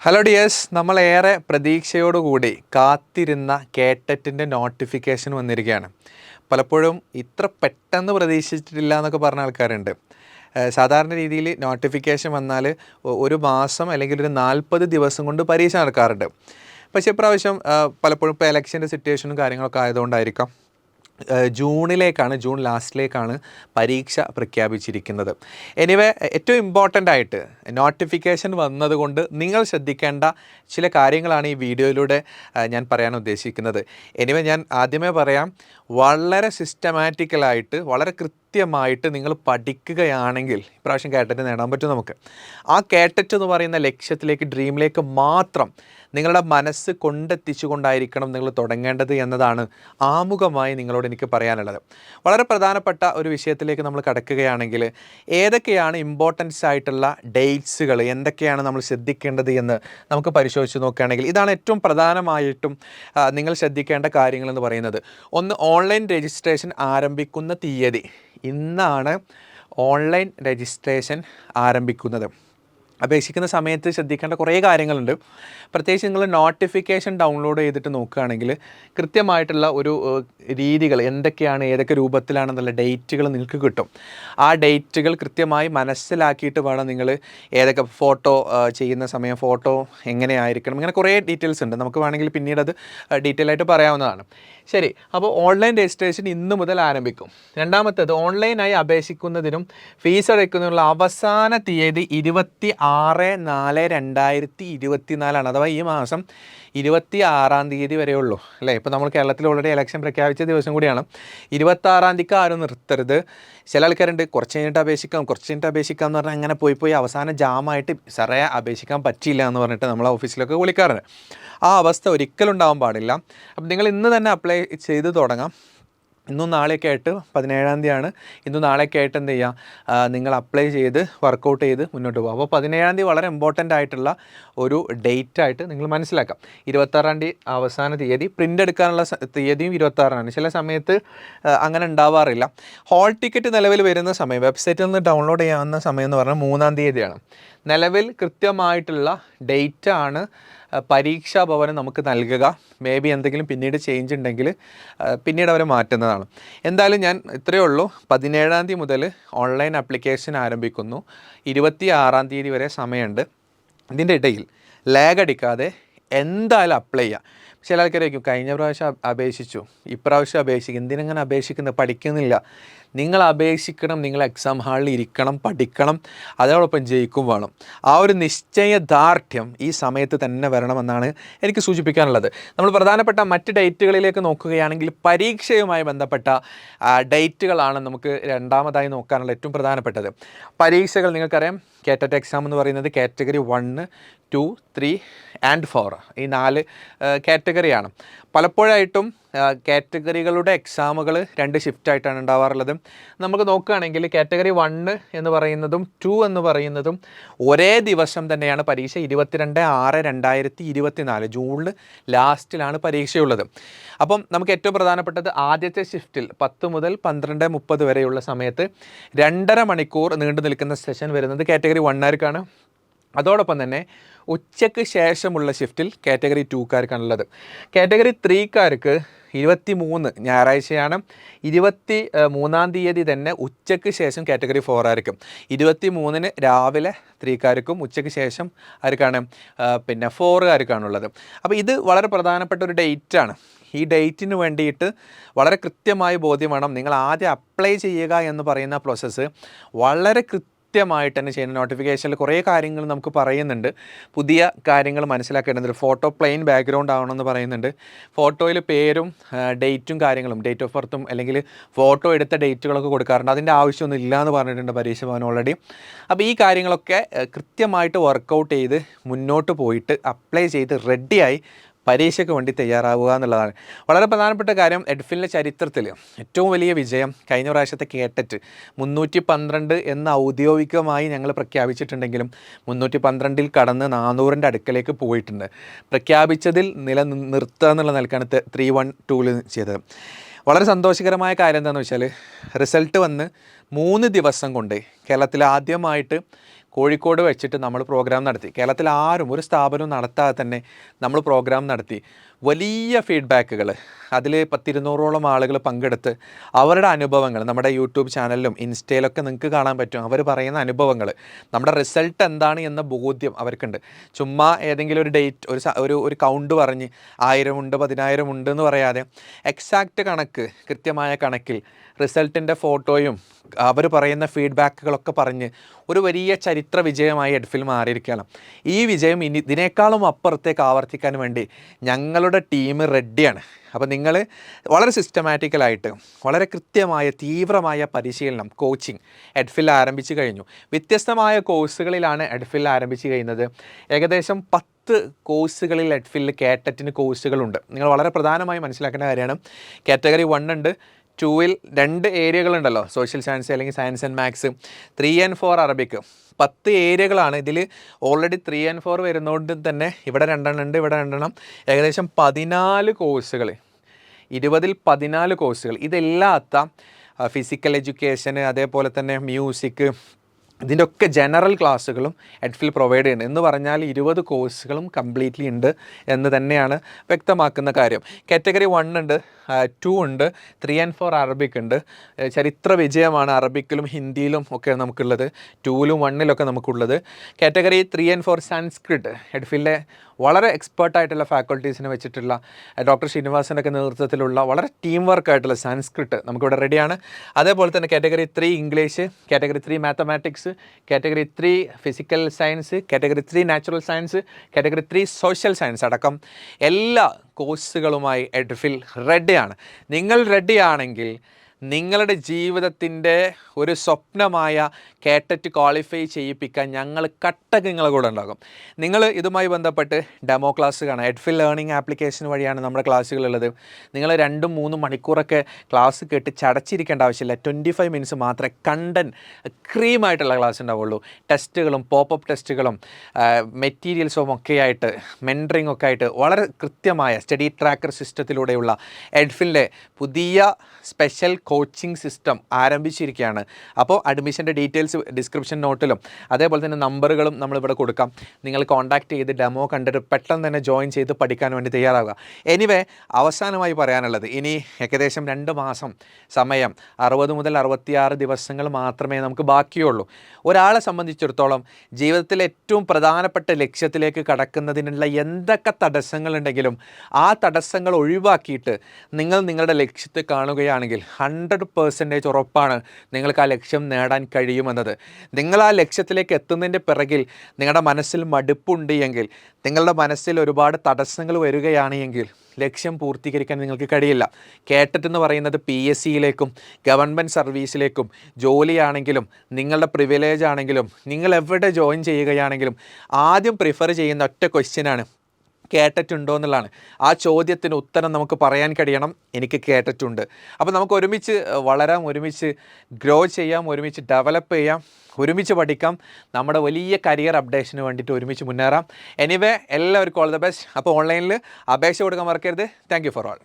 Hello dears, നമ്മളേറെ പ്രതീക്ഷയോടുകൂടി കാത്തിരുന്ന കേട്ടറ്റിൻ്റെ notification വന്നിരിക്കുകയാണ്. പലപ്പോഴും ഇത്ര പെട്ടെന്ന് പ്രതീക്ഷിച്ചിട്ടില്ല എന്നൊക്കെ പറഞ്ഞ ആൾക്കാരുണ്ട്. സാധാരണ രീതിയിൽ നോട്ടിഫിക്കേഷൻ വന്നാൽ ഒരു മാസം അല്ലെങ്കിൽ ഒരു 40 ദിവസം കൊണ്ട് പരീക്ഷ നടക്കാറുണ്ട്. പക്ഷേ ഇപ്രാവശ്യം പലപ്പോഴും ഇപ്പോൾ എലക്ഷൻ്റെ സിറ്റുവേഷനും കാര്യങ്ങളൊക്കെ ആയതുകൊണ്ടായിരിക്കാം ജൂൺ ലാസ്റ്റിലേക്കാണ് പരീക്ഷ പ്രഖ്യാപിച്ചിരിക്കുന്നത്. എനിവേ, ഏറ്റവും ഇമ്പോർട്ടൻ്റ് ആയിട്ട് നോട്ടിഫിക്കേഷൻ വന്നതുകൊണ്ട് നിങ്ങൾ ശ്രദ്ധിക്കേണ്ട ചില കാര്യങ്ങളാണ് ഈ വീഡിയോയിലൂടെ ഞാൻ പറയാൻ ഉദ്ദേശിക്കുന്നത്. എനിവേ, ഞാൻ ആദ്യമേ പറയാം, വളരെ സിസ്റ്റമാറ്റിക്കലായിട്ട് വളരെ കൃത്യമായിട്ട് നിങ്ങൾ പഠിക്കുകയാണെങ്കിൽ ഇപ്രാവശ്യം കേട്ടറ്റ് നേടാൻ പറ്റും. നമുക്ക് ആ കേട്ടറ്റ് എന്ന് പറയുന്ന ലക്ഷ്യത്തിലേക്ക്, ഡ്രീമിലേക്ക് മാത്രം നിങ്ങളുടെ മനസ്സ് കൊണ്ടെത്തിച്ചുകൊണ്ടായിരിക്കണം നിങ്ങൾ തുടങ്ങേണ്ടത് എന്നതാണ് ആമുഖമായി നിങ്ങളോട് എനിക്ക് പറയാനുള്ളത്. വളരെ പ്രധാനപ്പെട്ട ഒരു വിഷയത്തിലേക്ക് നമ്മൾ കടക്കുകയാണെങ്കിൽ, ഏതൊക്കെയാണ് ഇമ്പോർട്ടൻസ് ആയിട്ടുള്ള ഡേറ്റ്സുകൾ, എന്തൊക്കെയാണ് നമ്മൾ ശ്രദ്ധിക്കേണ്ടത് എന്ന് നമുക്ക് പരിശോധിച്ച് നോക്കുകയാണെങ്കിൽ ഇതാണ് ഏറ്റവും പ്രധാനമായിട്ടും നിങ്ങൾ ശ്രദ്ധിക്കേണ്ട കാര്യങ്ങളെന്ന് പറയുന്നത്. ഒന്ന്, ഓൺലൈൻ രജിസ്ട്രേഷൻ ആരംഭിക്കുന്ന തീയതി. ഇന്നാണ് ഓൺലൈൻ രജിസ്ട്രേഷൻ ആരംഭിക്കുന്നത്. അപേക്ഷിക്കുന്ന സമയത്ത് ശ്രദ്ധിക്കേണ്ട കുറേ കാര്യങ്ങളുണ്ട്. പ്രത്യേകിച്ച് നിങ്ങൾ നോട്ടിഫിക്കേഷൻ ഡൗൺലോഡ് ചെയ്തിട്ട് നോക്കുകയാണെങ്കിൽ കൃത്യമായിട്ടുള്ള ഒരു രീതികൾ എന്തൊക്കെയാണ്, ഏതൊക്കെ രൂപത്തിലാണെന്നുള്ള ഡേറ്റുകൾ നിങ്ങൾക്ക് കിട്ടും. ആ ഡേറ്റുകൾ കൃത്യമായി മനസ്സിലാക്കിയിട്ട് വേണം നിങ്ങൾ ഏതൊക്കെ ഫോട്ടോ ചെയ്യുന്ന സമയം ഫോട്ടോ എങ്ങനെയായിരിക്കണം, ഇങ്ങനെ കുറേ ഡീറ്റെയിൽസ് ഉണ്ട്. നമുക്ക് വേണമെങ്കിൽ പിന്നീട് അത് ഡീറ്റെയിൽ ആയിട്ട് പറയാവുന്നതാണ്. ശരി, അപ്പോൾ ഓൺലൈൻ രജിസ്ട്രേഷൻ ഇന്ന് മുതൽ ആരംഭിക്കും. രണ്ടാമത്തേത്, ഓൺലൈനായി അപേക്ഷിക്കുന്നതിനും ഫീസ് അടയ്ക്കുന്നതിനുള്ള അവസാന തീയതി 26/4/2024 അഥവാ ഈ മാസം 26 വരെയുള്ളൂ അല്ലേ. ഇപ്പോൾ നമ്മൾ കേരളത്തിൽ ഓൾറെഡി ഇലക്ഷൻ പ്രഖ്യാപിച്ച ദിവസം കൂടിയാണ്. 26 ആരും നിർത്തരുത്. ചില ആൾക്കാരുണ്ട് കുറച്ച് കഴിഞ്ഞിട്ട് അപേക്ഷിക്കാം എന്ന് പറഞ്ഞാൽ അങ്ങനെ പോയി അവസാനം ജാമായിട്ട് സാറേ അപേക്ഷിക്കാൻ പറ്റിയില്ല എന്ന് പറഞ്ഞിട്ട് നമ്മളെ ഓഫീസിലൊക്കെ വിളിക്കാറുണ്ട്. ആ അവസ്ഥ ഒരിക്കലും ഉണ്ടാവാൻ പാടില്ല. അപ്പം നിങ്ങൾ ഇന്ന് തന്നെ അപ്ലൈ ചെയ്ത് തുടങ്ങാം. ഇന്നും നാളെയൊക്കെ ആയിട്ട് 17 തീയതിയാണ്. ഇന്നും നാളെയൊക്കെ ആയിട്ട് എന്ത് ചെയ്യുക, നിങ്ങൾ അപ്ലൈ ചെയ്ത് വർക്കൗട്ട് ചെയ്ത് മുന്നോട്ട് പോകുക. അപ്പോൾ 17 വളരെ ഇമ്പോർട്ടൻ്റ് ആയിട്ടുള്ള ഒരു ഡേറ്റ് ആയിട്ട് നിങ്ങൾ മനസ്സിലാക്കാം. 26 അവസാന തീയതി. പ്രിൻ്റ് എടുക്കാനുള്ള തീയതിയും 26. ചില സമയത്ത് അങ്ങനെ ഉണ്ടാവാറില്ല. ഹോൾ ടിക്കറ്റ് നിലവിൽ വരുന്ന സമയം, വെബ്സൈറ്റിൽ നിന്ന് ഡൗൺലോഡ് ചെയ്യാവുന്ന സമയം എന്ന് പറഞ്ഞാൽ 3 തീയതിയാണ്. നിലവിൽ കൃത്യമായിട്ടുള്ള ഡേറ്റാണ് പരീക്ഷാ ഭവനം നമുക്ക് നൽകുക. മേ ബി എന്തെങ്കിലും പിന്നീട് ചേഞ്ച് ഉണ്ടെങ്കിൽ പിന്നീട് അവർ മാറ്റുന്നതാണ്. എന്തായാലും ഞാൻ ഇത്രയേ ഉള്ളൂ. 17 മുതൽ ഓൺലൈൻ ആപ്ലിക്കേഷൻ ആരംഭിക്കുന്നു. 26 വരെ സമയമുണ്ട്. ഇതിൻ്റെ ഇടയിൽ ലാഗ് അടിക്കാതെ എന്തായാലും അപ്ലൈ ചെയ്യുക. ചില ആൾക്കാരായിരിക്കും കഴിഞ്ഞ പ്രാവശ്യം അപേക്ഷിച്ചു, ഇപ്രാവശ്യം അപേക്ഷിക്കും, എന്തിനങ്ങനെ അപേക്ഷിക്കുന്നത്, പഠിക്കുന്നില്ല. നിങ്ങൾ അപേക്ഷിക്കണം, നിങ്ങൾ എക്സാം ഹാളിൽ ഇരിക്കണം, പഠിക്കണം, അതോടൊപ്പം ജയിക്കും വേണം. ആ ഒരു നിശ്ചയദാർഢ്യം ഈ സമയത്ത് തന്നെ വരണമെന്നാണ് എനിക്ക് സൂചിപ്പിക്കാനുള്ളത്. നമ്മൾ പ്രധാനപ്പെട്ട മറ്റ് ഡേറ്റുകളിലേക്ക് നോക്കുകയാണെങ്കിൽ പരീക്ഷയുമായി ബന്ധപ്പെട്ട ഡേറ്റുകളാണ് നമുക്ക് രണ്ടാമതായി നോക്കാനുള്ള ഏറ്റവും പ്രധാനപ്പെട്ടത്. പരീക്ഷകൾ നിങ്ങൾക്കറിയാം, കേറ്ററ്റ് എക്സാം എന്ന് പറയുന്നത് കാറ്റഗറി 1, 2, 3 ആൻഡ് 4 ഈ 4 കാറ്റഗറിയാണ്. പലപ്പോഴായിട്ടും കാറ്റഗറികളുടെ എക്സാമുകൾ 2 ഷിഫ്റ്റായിട്ടാണ് ഉണ്ടാവാറുള്ളത്. നമുക്ക് നോക്കുകയാണെങ്കിൽ കാറ്റഗറി 1 എന്ന് പറയുന്നതും 2 എന്ന് പറയുന്നതും ഒരേ ദിവസം തന്നെയാണ് പരീക്ഷ. 22/6/2024 ജൂണിൽ ലാസ്റ്റിലാണ് പരീക്ഷയുള്ളത്. അപ്പം നമുക്ക് ഏറ്റവും പ്രധാനപ്പെട്ടത് ആദ്യത്തെ ഷിഫ്റ്റിൽ 10 മുതൽ 12:30 വരെയുള്ള സമയത്ത് 2.5 മണിക്കൂർ നീണ്ടു നിൽക്കുന്ന സെഷൻ വരുന്നത് കാറ്റഗറി 1-കാർക്കാണ്. അതോടൊപ്പം തന്നെ ഉച്ചയ്ക്ക് ശേഷമുള്ള ഷിഫ്റ്റിൽ കാറ്റഗറി 2-കാർക്കാണുള്ളത്. കാറ്റഗറി 3-കാർക്ക് 23 ഞായറാഴ്ചയാണ്. 23 തീയതി തന്നെ ഉച്ചയ്ക്ക് ശേഷം കാറ്റഗറി 4-കാർക്കും, 23 രാവിലെ 3-കാർക്കും ഉച്ചയ്ക്ക് ശേഷം ആർക്കാണ് 4-കാർക്കാണുള്ളത്. അപ്പോൾ ഇത് വളരെ പ്രധാനപ്പെട്ട ഒരു ഡേറ്റാണ്. ഈ ഡേറ്റിന് വേണ്ടിയിട്ട് വളരെ കൃത്യമായി ബോധ്യം വേണം. നിങ്ങൾ ആദ്യം അപ്ലൈ ചെയ്യുക എന്ന് പറയുന്ന പ്രോസസ്സ് വളരെ കൃത്യമായിട്ട് തന്നെ ചെയ്യുന്ന. നോട്ടിഫിക്കേഷനിൽ കുറേ കാര്യങ്ങൾ നമുക്ക് പറയുന്നുണ്ട്, പുതിയ കാര്യങ്ങൾ മനസ്സിലാക്കേണ്ടതുണ്ട്. ഫോട്ടോ പ്ലെയിൻ ബാക്ക്ഗ്രൗണ്ട് ആവണമെന്ന് പറയുന്നുണ്ട്. ഫോട്ടോയിൽ പേരും ഡേറ്റും കാര്യങ്ങളും, ഡേറ്റ് ഓഫ് ബർത്തും അല്ലെങ്കിൽ ഫോട്ടോ എടുത്ത ഡേറ്റുകളൊക്കെ കൊടുക്കാറുണ്ട്. അതിൻ്റെ ആവശ്യമൊന്നും ഇല്ല എന്ന് പറഞ്ഞിട്ടുണ്ട് പരീക്ഷ ഭവൻ ഓൾറെഡി. അപ്പോൾ ഈ കാര്യങ്ങളൊക്കെ കൃത്യമായിട്ട് വർക്കൗട്ട് ചെയ്ത് മുന്നോട്ട് പോയിട്ട് അപ്ലൈ ചെയ്ത് റെഡിയായി പരീക്ഷയ്ക്ക് വേണ്ടി തയ്യാറാവുക എന്നുള്ളതാണ് വളരെ പ്രധാനപ്പെട്ട കാര്യം. എഡ്ഫിലിൻ്റെ ചരിത്രത്തിൽ ഏറ്റവും വലിയ വിജയം കഴിഞ്ഞ പ്രാവശ്യത്തെ കേട്ടറ്റ് 312 എന്ന് ഔദ്യോഗികമായി ഞങ്ങൾ പ്രഖ്യാപിച്ചിട്ടുണ്ടെങ്കിലും 312 കടന്ന് 400-ൻ്റെ അടുക്കലേക്ക് പോയിട്ടുണ്ട്. പ്രഖ്യാപിച്ചതിൽ നിർത്തുക എന്നുള്ള നിലക്കാണ് 312 ചെയ്തത്. വളരെ സന്തോഷകരമായ കാര്യം എന്താണെന്ന് വെച്ചാൽ റിസൾട്ട് വന്ന് 3 ദിവസം കൊണ്ട് കേരളത്തിൽ ആദ്യമായിട്ട് കോഴിക്കോട് വെച്ചിട്ട് നമ്മൾ പ്രോഗ്രാം നടത്തി. കേരളത്തിൽ ആരും ഒരു സ്ഥാപനവും നടത്താതെ തന്നെ നമ്മൾ പ്രോഗ്രാം നടത്തി. വലിയ ഫീഡ്ബാക്കുകൾ, അതിൽ 100-200ഓളം ആളുകൾ പങ്കെടുത്ത് അവരുടെ അനുഭവങ്ങൾ നമ്മുടെ യൂട്യൂബ് ചാനലിലും ഇൻസ്റ്റയിലൊക്കെ നിങ്ങൾക്ക് കാണാൻ പറ്റും. അവർ പറയുന്ന അനുഭവങ്ങൾ, നമ്മുടെ റിസൾട്ട് എന്താണ് എന്ന ബോധ്യം അവർക്കുണ്ട്. ചുമ്മാ ഏതെങ്കിലും ഒരു ഡേറ്റ്, ഒരു കൗണ്ട് പറഞ്ഞ് 1000 ഉണ്ട് 10,000 ഉണ്ട് എന്ന് പറയാതെ എക്സാക്റ്റ് കണക്ക്, കൃത്യമായ കണക്കിൽ റിസൾട്ടിൻ്റെ ഫോട്ടോയും അവർ പറയുന്ന ഫീഡ്ബാക്കുകളൊക്കെ പറഞ്ഞ് ഒരു വലിയ ചരിത്ര വിജയമായി എഡ്ഫിൽ മാറിയിരിക്കുകയാണ്. ഈ വിജയം ഇനി ഇതിനേക്കാളും അപ്പുറത്തേക്ക് ആവർത്തിക്കാൻ വേണ്ടി ഞങ്ങളുടെ ടീം റെഡിയാണ്. അപ്പോൾ നിങ്ങൾ വളരെ സിസ്റ്റമാറ്റിക്കലായിട്ട്, വളരെ കൃത്യമായ തീവ്രമായ പരിശീലനം, കോച്ചിങ് എഡ്ഫിൽ ആരംഭിച്ചു കഴിഞ്ഞു. വ്യത്യസ്തമായ കോഴ്സുകളിലാണ് എഡ്ഫിൽ ആരംഭിച്ചു കഴിയുന്നത്. ഏകദേശം 10 കോഴ്സുകളിൽ എഡ്ഫിൽ കേട്ടറ്റിന് കോഴ്സുകളുണ്ട്. നിങ്ങൾ വളരെ പ്രധാനമായി മനസ്സിലാക്കേണ്ട കാര്യമാണ്, കാറ്റഗറി 1 ഉണ്ട്, 2-ൽ 2 ഏരിയകളുണ്ടല്ലോ, സോഷ്യൽ സയൻസ് അല്ലെങ്കിൽ സയൻസ് ആൻഡ് മാത്സ്, 3 and 4 അറബിക്ക്. 10 ഏരിയകളാണ്. ഇതിൽ ഓൾറെഡി 3 and 4 വരുന്നതുകൊണ്ട് തന്നെ ഇവിടെ 2 ഉണ്ട്, ഇവിടെ 2, ഏകദേശം 14 കോഴ്സുകൾ, 20-ൽ 14 കോഴ്സുകൾ. ഇതെല്ലാത്ത ഫിസിക്കൽ എഡ്യൂക്കേഷന്, അതേപോലെ തന്നെ മ്യൂസിക്, ഇതിൻ്റെ ഒക്കെ ജനറൽ ക്ലാസ്സുകളും എഡ്ഫിൽ പ്രൊവൈഡ് ചെയ്യുന്നത്. എന്ന് പറഞ്ഞാൽ 20 കോഴ്സുകളും കംപ്ലീറ്റ്ലി ഉണ്ട് എന്ന് തന്നെയാണ് വ്യക്തമാക്കുന്ന കാര്യം. കാറ്റഗറി 1 ഉണ്ട്, 2 ഉണ്ട്, 3 and 4 അറബിക് ഉണ്ട്. ചരിത്ര വിജയമാണ് അറബിക്കിലും ഹിന്ദിയിലും ഒക്കെ നമുക്കുള്ളത്, 2-ലും 1-ലൊക്കെ നമുക്കുള്ളത്. കാറ്റഗറി 3 and 4 സംസ്കൃത്, എഡ്ഫിലെ വളരെ എക്സ്പേർട്ടായിട്ടുള്ള ഫാക്കൾട്ടീസിനെ വെച്ചിട്ടുള്ള ഡോക്ടർ ശ്രീനിവാസൻ്റെ ഒക്കെ നേതൃത്വത്തിലുള്ള വളരെ ടീം വർക്കായിട്ടുള്ള സംസ്കൃത് നമുക്കിവിടെ റെഡിയാണ്. അതേപോലെ തന്നെ category 3 English, category 3 mathematics, category 3 physical science, category 3 natural science, category 3 social science അടക്കം എല്ലാ കോഴ്സുകളുമായി എഡ്ഫിൽ റെഡിയാണ്. നിങ്ങൾ റെഡിയാണെങ്കിൽ നിങ്ങളുടെ ജീവിതത്തിൻ്റെ ഒരു സ്വപ്നമായ കേട്ടറ്റ് ക്വാളിഫൈ ചെയ്യിപ്പിക്കാൻ ഞങ്ങൾ കട്ടക്ക് നിങ്ങളെ കൂടെ ഉണ്ടാകും. നിങ്ങൾ ഇതുമായി ബന്ധപ്പെട്ട് ഡെമോ ക്ലാസ് കാണാം. എഡ്ഫിൽ ലേണിംഗ് ആപ്ലിക്കേഷൻ വഴിയാണ് നമ്മുടെ ക്ലാസ്സുകളുള്ളത്. നിങ്ങൾ 2-3 മണിക്കൂറൊക്കെ ക്ലാസ് കേട്ട് ചടച്ചിരിക്കേണ്ട ആവശ്യമില്ല. 25 മിനിറ്റ്സ് മാത്രമേ കണ്ടൻറ്റ് ക്രീമായിട്ടുള്ള ക്ലാസ് ഉണ്ടാവുള്ളൂ. ടെസ്റ്റുകളും പോപ്പപ്പ് ടെസ്റ്റുകളും മെറ്റീരിയൽസും ഒക്കെ ആയിട്ട്, മെൻറ്ററിങ് ഒക്കെ ആയിട്ട് വളരെ കൃത്യമായ സ്റ്റഡി ട്രാക്കർ സിസ്റ്റത്തിലൂടെയുള്ള എഡ്ഫിലിൻ്റെ പുതിയ സ്പെഷ്യൽ കോച്ചിങ് സിസ്റ്റം ആരംഭിച്ചിരിക്കുകയാണ്. അപ്പോൾ അഡ്മിഷൻ്റെ ഡീറ്റെയിൽസ് ഡിസ്ക്രിപ്ഷൻ നോട്ടിലും അതേപോലെ തന്നെ നമ്പറുകളും നമ്മളിവിടെ കൊടുക്കാം. നിങ്ങൾ കോൺടാക്ട് ചെയ്ത് ഡെമോ കണ്ടിട്ട് പെട്ടെന്ന് തന്നെ ജോയിൻ ചെയ്ത് പഠിക്കാൻ വേണ്ടി തയ്യാറാവുക. എനിവേ, അവസാനമായി പറയാനുള്ളത്, ഇനി ഏകദേശം 2 മാസം സമയം, 60 മുതൽ 66 ദിവസങ്ങൾ മാത്രമേ നമുക്ക് ബാക്കിയുള്ളൂ. ഒരാളെ സംബന്ധിച്ചിടത്തോളം ജീവിതത്തിലെ ഏറ്റവും പ്രധാനപ്പെട്ട ലക്ഷ്യത്തിലേക്ക് കടക്കുന്നതിനുള്ള എന്തൊക്കെ തടസ്സങ്ങളുണ്ടെങ്കിലും ആ തടസ്സങ്ങൾ ഒഴിവാക്കിയിട്ട് നിങ്ങൾ നിങ്ങളുടെ ലക്ഷ്യത്തെ കാണുകയാണെങ്കിൽ 100% ഉറപ്പാണ് നിങ്ങൾക്ക് ആ ലക്ഷ്യം നേടാൻ കഴിയുമെന്നത്. നിങ്ങൾ ആ ലക്ഷ്യത്തിലേക്ക് എത്തുന്നതിൻ്റെ പിറകിൽ നിങ്ങളുടെ മനസ്സിൽ മടുപ്പുണ്ട് എങ്കിൽ, നിങ്ങളുടെ മനസ്സിൽ ഒരുപാട് തടസ്സങ്ങൾ വരികയാണ് എങ്കിൽ ലക്ഷ്യം പൂർത്തീകരിക്കാൻ നിങ്ങൾക്ക് കഴിയില്ല. കേട്ടറ്റ് എന്ന് പറയുന്നത് PSCയിലേക്കും ഗവൺമെൻറ് സർവീസിലേക്കും, ജോലിയാണെങ്കിലും നിങ്ങളുടെ പ്രിവിലേജ് ആണെങ്കിലും, നിങ്ങൾ എവിടെ ജോയിൻ ചെയ്യുകയാണെങ്കിലും ആദ്യം പ്രിഫർ ചെയ്യുന്ന ഒറ്റ ക്വസ്റ്റ്യനാണ്, കേട്ടിട്ടുണ്ടോ എന്നുള്ളതാണ്. ആ ചോദ്യത്തിന് ഉത്തരം നമുക്ക് പറയാൻ കഴിയണം, എനിക്ക് കേട്ടിട്ടുണ്ട്. അപ്പോൾ നമുക്ക് ഒരുമിച്ച് വളരാം, ഒരുമിച്ച് ഗ്രോ ചെയ്യാം, ഒരുമിച്ച് ഡെവലപ്പ് ചെയ്യാം, ഒരുമിച്ച് പഠിക്കാം, നമ്മുടെ വലിയ കരിയർ അപ്ഡേഷന് വേണ്ടിയിട്ട് ഒരുമിച്ച് മുന്നേറാം. എനിവേ, എല്ലാവർക്കും ഓൾ ദ ബെസ്റ്റ്. അപ്പോൾ ഓൺലൈനിൽ അപേക്ഷ കൊടുക്കാൻ മറക്കരുത്. Thank you for all.